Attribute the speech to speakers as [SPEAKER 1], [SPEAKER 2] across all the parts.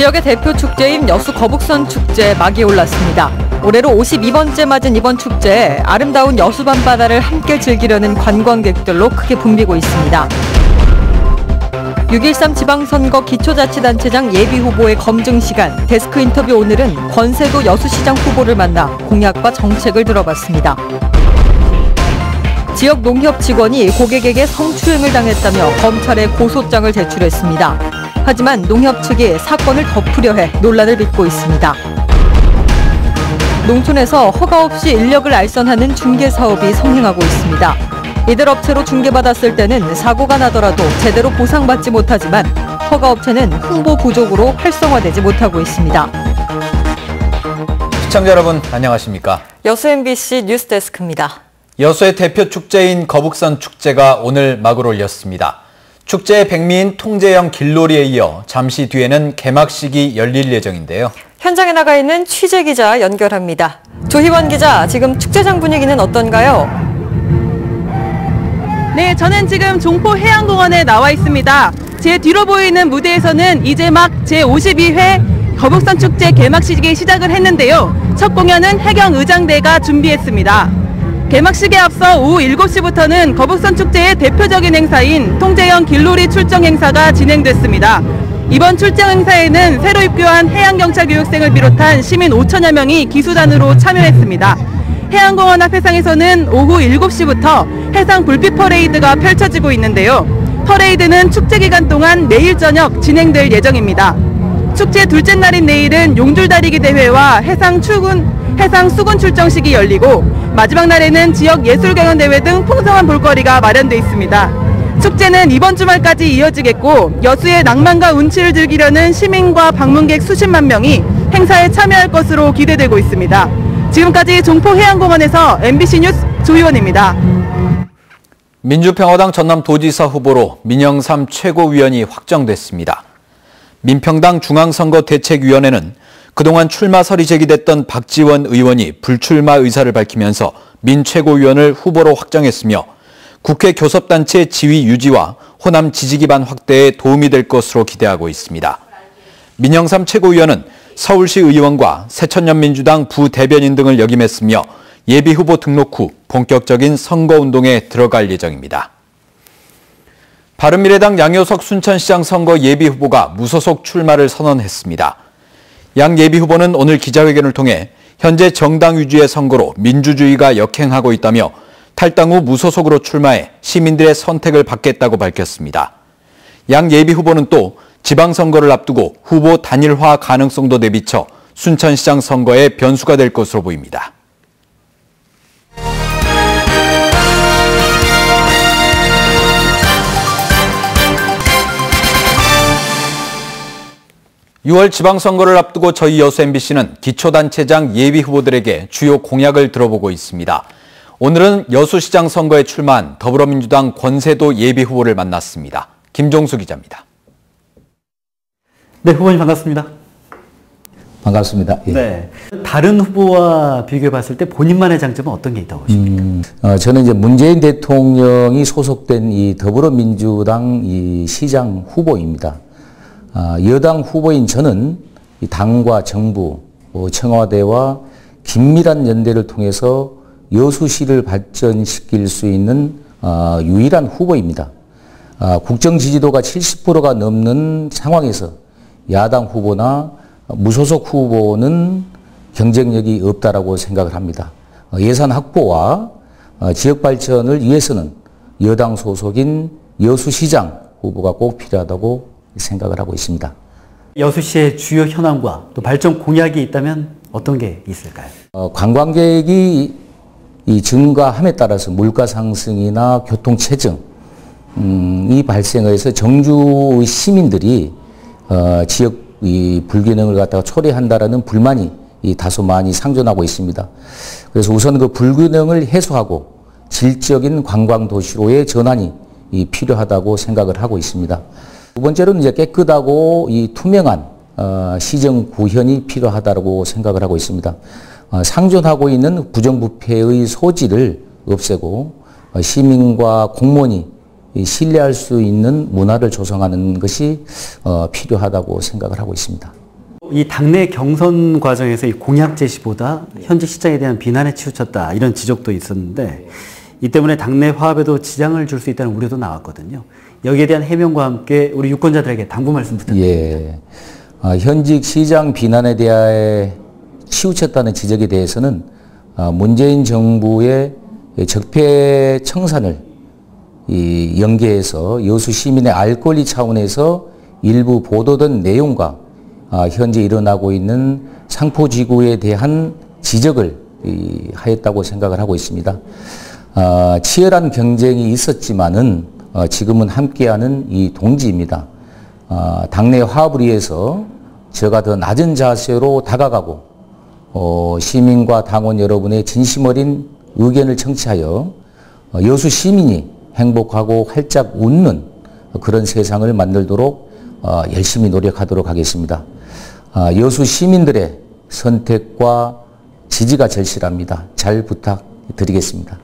[SPEAKER 1] 지역의 대표 축제인 여수 거북선 축제 막이 올랐습니다. 올해로 52번째 맞은 이번 축제에 아름다운 여수 밤바다를 함께 즐기려는 관광객들로 크게 붐비고 있습니다. 6.13 지방선거 기초자치단체장 예비후보의 검증 시간, 데스크 인터뷰 오늘은 권세도 여수시장 후보를 만나 공약과 정책을 들어봤습니다. 지역 농협 직원이 고객에게 성추행을 당했다며 검찰에 고소장을 제출했습니다. 하지만 농협 측이 사건을 덮으려 해 논란을 빚고 있습니다. 농촌에서 허가 없이 인력을 알선하는 중개사업이 성행하고 있습니다. 이들 업체로 중개받았을 때는 사고가 나더라도 제대로 보상받지 못하지만 허가업체는 홍보 부족으로 활성화되지 못하고 있습니다.
[SPEAKER 2] 시청자 여러분 안녕하십니까?
[SPEAKER 1] 여수 MBC 뉴스데스크입니다.
[SPEAKER 2] 여수의 대표 축제인 거북선 축제가 오늘 막을 올렸습니다. 축제의 백미인 통제형 길놀이에 이어 잠시 뒤에는 개막식이 열릴 예정인데요.
[SPEAKER 1] 현장에 나가 있는 취재기자 연결합니다. 조희원 기자, 지금 축제장 분위기는 어떤가요?
[SPEAKER 3] 네, 저는 지금 종포해양공원에 나와 있습니다. 제 뒤로 보이는 무대에서는 이제 막 제52회 거북선 축제 개막식이 시작을 했는데요. 첫 공연은 해경의장대가 준비했습니다. 개막식에 앞서 오후 7시부터는 거북선 축제의 대표적인 행사인 통제형 길놀이 출정 행사가 진행됐습니다. 이번 출정 행사에는 새로 입교한 해양경찰 교육생을 비롯한 시민 5천여 명이 기수단으로 참여했습니다. 해양공원 앞 해상에서는 오후 7시부터 해상 불빛 퍼레이드가 펼쳐지고 있는데요. 퍼레이드는 축제 기간 동안 매일 저녁 진행될 예정입니다. 축제 둘째 날인 내일은 용줄다리기 대회와 해상 수군 출정식이 열리고 마지막 날에는 지역 예술경연대회 등 풍성한 볼거리가 마련돼 있습니다. 축제는 이번 주말까지 이어지겠고 여수의 낭만과 운치를 즐기려는 시민과 방문객 수십만 명이 행사에 참여할 것으로 기대되고 있습니다. 지금까지 종포해양공원에서 MBC 뉴스 조희원입니다.
[SPEAKER 2] 민주평화당 전남도지사 후보로 민영삼 최고위원이 확정됐습니다. 민평당 중앙선거대책위원회는 그동안 출마설이 제기됐던 박지원 의원이 불출마 의사를 밝히면서 민 최고위원을 후보로 확정했으며 국회 교섭단체 지위 유지와 호남 지지 기반 확대에 도움이 될 것으로 기대하고 있습니다. 민영삼 최고위원은 서울시 의원과 새천년민주당 부대변인 등을 역임했으며 예비후보 등록 후 본격적인 선거운동에 들어갈 예정입니다. 바른미래당 양효석 순천시장 선거 예비후보가 무소속 출마를 선언했습니다. 양 예비후보는 오늘 기자회견을 통해 현재 정당 위주의 선거로 민주주의가 역행하고 있다며 탈당 후 무소속으로 출마해 시민들의 선택을 받겠다고 밝혔습니다. 양 예비후보는 또 지방선거를 앞두고 후보 단일화 가능성도 내비쳐 순천시장 선거에 변수가 될 것으로 보입니다. 6월 지방선거를 앞두고 저희 여수 MBC는 기초단체장 예비후보들에게 주요 공약을 들어보고 있습니다. 오늘은 여수시장 선거에 출마한 더불어민주당 권세도 예비후보를 만났습니다. 김종수 기자입니다.
[SPEAKER 4] 네, 후보님 반갑습니다.
[SPEAKER 5] 반갑습니다. 예.
[SPEAKER 4] 네. 다른 후보와 비교해 봤을 때 본인만의 장점은 어떤 게 있다고 보십니까?
[SPEAKER 5] 저는 이제 문재인 대통령이 소속된 이 더불어민주당 이 시장 후보입니다. 여당 후보인 저는 이 당과 정부, 청와대와 긴밀한 연대를 통해서 여수시를 발전시킬 수 있는 유일한 후보입니다. 국정 지지도가 70%가 넘는 상황에서 야당 후보나 무소속 후보는 경쟁력이 없다라고 생각을 합니다. 예산 확보와 지역 발전을 위해서는 여당 소속인 여수시장 후보가 꼭 필요하다고 생각을 하고 있습니다.
[SPEAKER 4] 여수시의 주요 현안과 또 발전 공약이 있다면 어떤 게 있을까요?
[SPEAKER 5] 관광객이 이 증가함에 따라서 물가 상승이나 교통 체증 이 발생해서 정주의 시민들이 지역 이 불균형을 갖다가 초래한다라는 불만이 다소 많이 상존하고 있습니다. 그래서 우선 그 불균형을 해소하고 질적인 관광 도시로의 전환이 필요하다고 생각을 하고 있습니다. 두 번째로는 이제 깨끗하고 투명한 시정 구현이 필요하다고 생각을 하고 있습니다. 상존하고 있는 부정부패의 소지를 없애고 시민과 공무원이 신뢰할 수 있는 문화를 조성하는 것이 필요하다고 생각을 하고 있습니다.
[SPEAKER 4] 이 당내 경선 과정에서 이 공약 제시보다 현재 시장에 대한 비난에 치우쳤다 이런 지적도 있었는데 이 때문에 당내 화합에도 지장을 줄 수 있다는 우려도 나왔거든요. 여기에 대한 해명과 함께 우리 유권자들에게 당부 말씀 부탁드립니다.
[SPEAKER 5] 예. 현직 시장 비난에 대해 치우쳤다는 지적에 대해서는 문재인 정부의 적폐 청산을 연계해서 여수 시민의 알 권리 차원에서 일부 보도된 내용과 현재 일어나고 있는 상포지구에 대한 지적을 하였다고 생각을 하고 있습니다. 치열한 경쟁이 있었지만은 지금은 함께하는 이 동지입니다. 당내 화합을 위해서 제가 더 낮은 자세로 다가가고 시민과 당원 여러분의 진심 어린 의견을 청취하여 여수 시민이 행복하고 활짝 웃는 그런 세상을 만들도록 열심히 노력하도록 하겠습니다. 여수 시민들의 선택과 지지가 절실합니다. 잘 부탁드리겠습니다.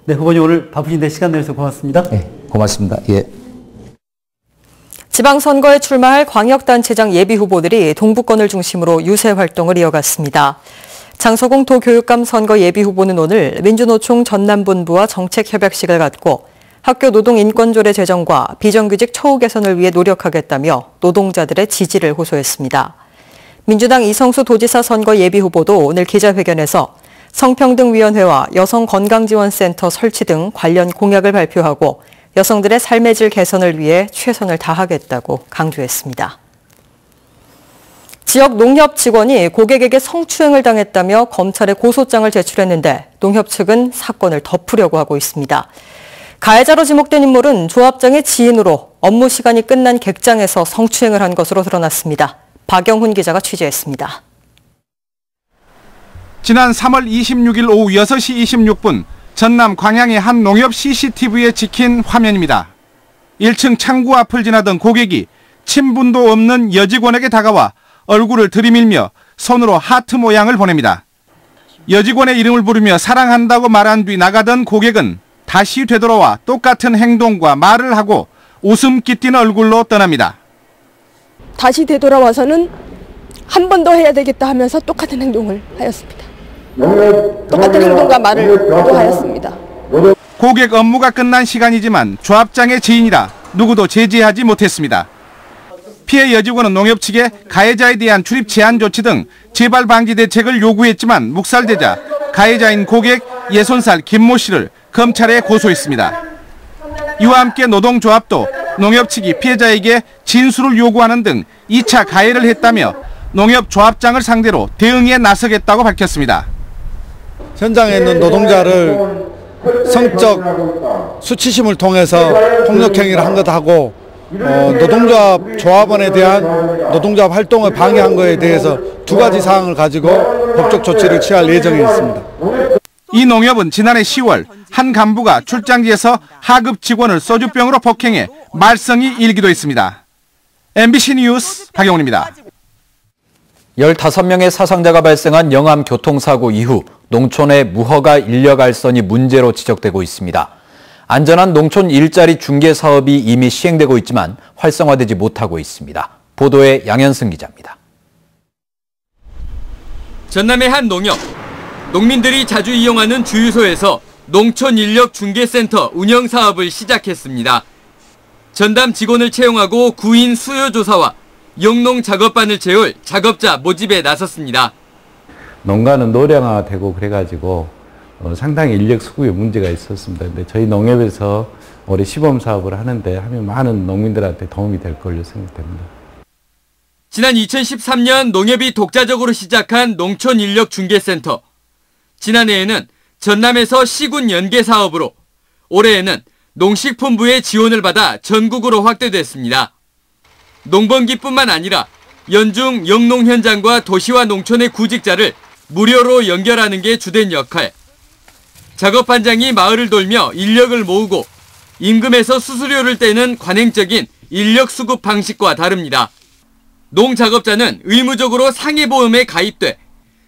[SPEAKER 4] 네, 후보님 오늘 바쁘신데 시간 내주셔서 고맙습니다.
[SPEAKER 5] 네, 고맙습니다. 예.
[SPEAKER 1] 지방선거에 출마할 광역단체장 예비후보들이 동부권을 중심으로 유세 활동을 이어갔습니다. 장서공 도교육감 선거 예비후보는 오늘 민주노총 전남본부와 정책협약식을 갖고 학교 노동인권조례 제정과 비정규직 처우 개선을 위해 노력하겠다며 노동자들의 지지를 호소했습니다. 민주당 이성수 도지사 선거 예비후보도 오늘 기자회견에서 성평등위원회와 여성건강지원센터 설치 등 관련 공약을 발표하고 여성들의 삶의 질 개선을 위해 최선을 다하겠다고 강조했습니다. 지역 농협 직원이 고객에게 성추행을 당했다며 검찰에 고소장을 제출했는데 농협 측은 사건을 덮으려고 하고 있습니다. 가해자로 지목된 인물은 조합장의 지인으로 업무 시간이 끝난 객장에서 성추행을 한 것으로 드러났습니다. 박영훈 기자가 취재했습니다.
[SPEAKER 6] 지난 3월 26일 오후 6시 26분 전남 광양의 한 농협 CCTV에 찍힌 화면입니다. 1층 창구 앞을 지나던 고객이 친분도 없는 여직원에게 다가와 얼굴을 들이밀며 손으로 하트 모양을 보냅니다. 여직원의 이름을 부르며 사랑한다고 말한 뒤 나가던 고객은 다시 되돌아와 똑같은 행동과 말을 하고 웃음기 띤 얼굴로 떠납니다.
[SPEAKER 7] 다시 되돌아와서는 한 번 더 해야 되겠다 하면서 똑같은 행동을 하였습니다. 똑같은 행동과 말을 또 하였습니다.
[SPEAKER 6] 고객 업무가 끝난 시간이지만 조합장의 지인이라 누구도 제지하지 못했습니다. 피해 여직원은 농협 측에 가해자에 대한 출입 제한 조치 등 재발 방지 대책을 요구했지만 묵살되자 가해자인 고객 60살 김모 씨를 검찰에 고소했습니다. 이와 함께 노동조합도 농협 측이 피해자에게 진술을 요구하는 등 2차 가해를 했다며 농협 조합장을 상대로 대응에 나서겠다고 밝혔습니다.
[SPEAKER 8] 현장에 있는 노동자를 성적 수치심을 통해서 폭력행위를 한 것하고 노동조합 조합원에 대한 노동조합 활동을 방해한 것에 대해서 두 가지 사항을 가지고 법적 조치를 취할 예정에 있습니다.
[SPEAKER 6] 이 농협은 지난해 10월 한 간부가 출장지에서 하급 직원을 소주병으로 폭행해 말썽이 일기도 했습니다. MBC 뉴스 박영훈입니다.
[SPEAKER 2] 15명의 사상자가 발생한 영암 교통사고 이후 농촌의 무허가 인력 알선이 문제로 지적되고 있습니다. 안전한 농촌 일자리 중개 사업이 이미 시행되고 있지만 활성화되지 못하고 있습니다. 보도에 양현승 기자입니다.
[SPEAKER 9] 전남의 한 농협. 농민들이 자주 이용하는 주유소에서 농촌 인력 중개센터 운영 사업을 시작했습니다. 전담 직원을 채용하고 구인 수요 조사와 영농 작업반을 채울 작업자 모집에 나섰습니다.
[SPEAKER 10] 농가는 노량화되고 그래가지고 상당히 인력 수급에 문제가 있었습니다. 근데 저희 농협에서 올해 시범 사업을 하는데 하면 많은 농민들한테 도움이 될 걸로 생각됩니다.
[SPEAKER 9] 지난 2013년 농협이 독자적으로 시작한 농촌 인력 중개센터. 지난해에는 전남에서 시군 연계 사업으로, 올해에는 농식품부의 지원을 받아 전국으로 확대됐습니다. 농번기뿐만 아니라 연중 영농 현장과 도시와 농촌의 구직자를 무료로 연결하는 게 주된 역할. 작업반장이 마을을 돌며 인력을 모으고 임금에서 수수료를 떼는 관행적인 인력 수급 방식과 다릅니다. 농작업자는 의무적으로 상해보험에 가입돼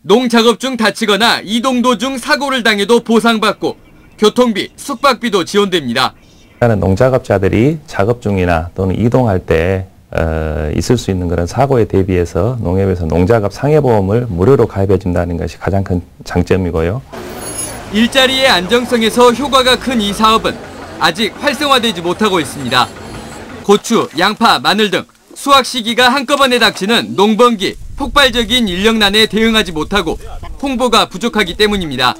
[SPEAKER 9] 농작업 중 다치거나 이동 도중 사고를 당해도 보상받고 교통비, 숙박비도 지원됩니다.
[SPEAKER 10] 농작업자들이 작업 중이나 또는 이동할 때
[SPEAKER 11] 있을 수 있는 그런 사고에 대비해서 농협에서 농작업 상해보험을 무료로 가입해 준다는 것이 가장 큰 장점이고요.
[SPEAKER 9] 일자리의 안정성에서 효과가 큰 이 사업은 아직 활성화되지 못하고 있습니다. 고추, 양파, 마늘 등 수확 시기가 한꺼번에 닥치는 농번기 폭발적인 인력난에 대응하지 못하고 홍보가 부족하기 때문입니다.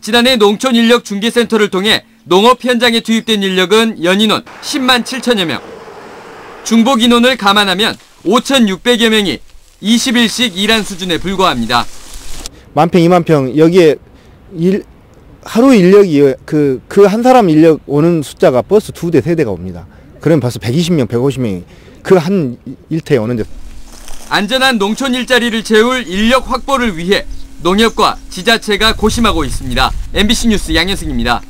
[SPEAKER 9] 지난해 농촌인력중개센터를 통해 농업 현장에 투입된 인력은 연인원 10만 7천여 명. 중복 인원을 감안하면 5,600여 명이 20일씩 일한 수준에 불과합니다.
[SPEAKER 12] 10,000평, 20,000평 여기에 하루 인력이 그 한 사람 인력 오는 숫자가 버스 2대, 3대가 옵니다. 그러면 벌써 120명, 150명이 그 한 일터에 오는데.
[SPEAKER 9] 안전한 농촌 일자리를 채울 인력 확보를 위해 농협과 지자체가 고심하고 있습니다. MBC 뉴스 양현승입니다.